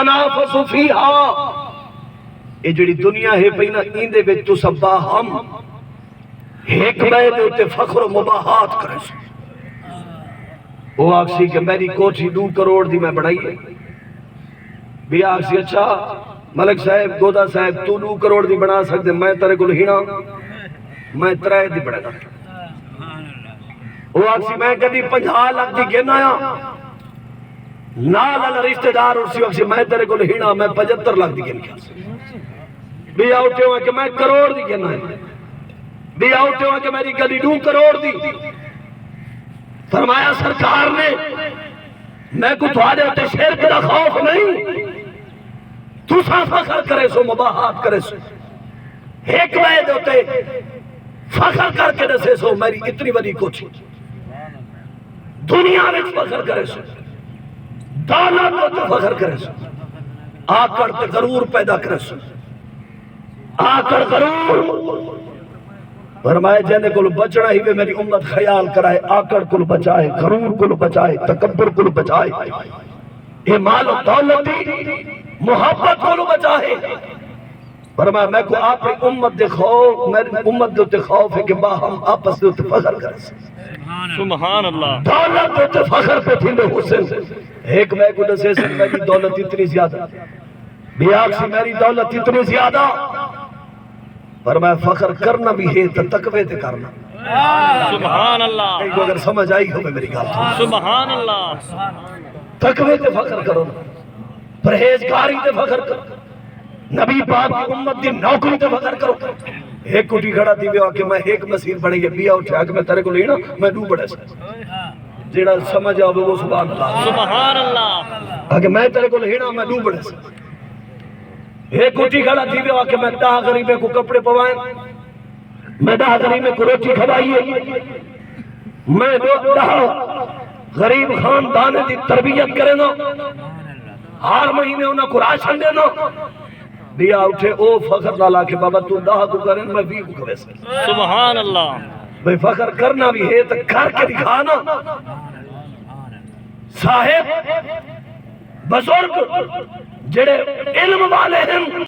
تنافسوا فیہا، یہ جڑی دنیا ہے پئی نا این دے وچ تساں باہم ایک بے دے اتے فخر و مباحات کرے سو۔ وہ آکسی کہ میری کوٹھی 2 کروڑ دی میں بڑھائی ہے، بھی آکسی اچھا ملک صاحب گودا صاحب تو 2 کروڑ دی بنا سکتے، میں تیرے کو ہینا میں 3 دی بڑھا گا۔ وہ آکسی میں کدی 50 لاکھ دی گن آیا نال اللہ رشتہ دار اسی وقت میں تیرے کو ہینا میں 75 لاکھ دی گن کیا بھی آؤٹے ہوئے کہ میں کروڑ دی گن آیا بھی آؤٹے ہوئے کہ میری کدی 2 کروڑ دی۔ فرمایا سرکار نے میں کو تھوڑے ہوتے شرک دا خوف نہیں، تو سا فخر کرے سو مباحات کرے سو، ایک وید ہوتے فخر کر کے دسے سو میری اتنی بڑی کوٹھی دنیا میں فخر کرے سو، دولت ہوتے فخر کرے سو، آکڑ تے غرور پیدا کرے سو، آکڑ غرور۔ فرمائے جانے کو بچنا ہی میری امت خیال کرائے، آکڑ کو بچائے، غرور کو بچائے، تکبر کو بچائے، یہ مال و دولتی محبت کو بچائے۔ فرمایا میں کو آپ امت دے خوف، میری امت دے خوف ہے کہ باہم آپس دے فخر کرے سبحان اللہ۔ دولت دے فخر پہ تھی میں حسن ایک میں کو دسے سے میری دولت اتنی زیادہ بھی آپ سے میری دولت اتنی زیادہ، فرمایا فخر کرنا بھی ہے تو تقوی تے کرنا۔ سبحان اللہ۔ کئی کو اگر سمجھ آئی ہو میری گال سبحان اللہ۔ تقوی تے فخر کرو، پرہیزگاری تے فخر کرو، نبی پاک کی امت دی نوکری تے فخر کرو۔ ایک کٹی کھڑا تھی بھی کہ میں ایک مسیر بڑھیں گے بیا اٹھا کہ میں تیرے کو لینا میں 2 بڑھے سے جیڑا سمجھ آوے وہ سبحان اللہ سبحان اللہ۔ کہ میں تیرے کو لینا میں 2 بڑھے سے۔ ایک کٹی کھڑا تھی بھی کہ میں 10 غریبے کو کپڑے پوائیں، میں 10 غریبے کو روٹی کھوائیے، میں 10 غریب خاندان دی تربیت کرے نا، ہر مہینے انہاں کو راشن دینا، بیا اٹھے او فخر لالا کہ بابا تو 10 کو کریں میں 20 کو کرے سے۔ سبحان اللہ۔ بھئی فخر کرنا بھی ہے تو کر کے دکھانا۔ صاحب بزرگ جڑے علم والے ہیں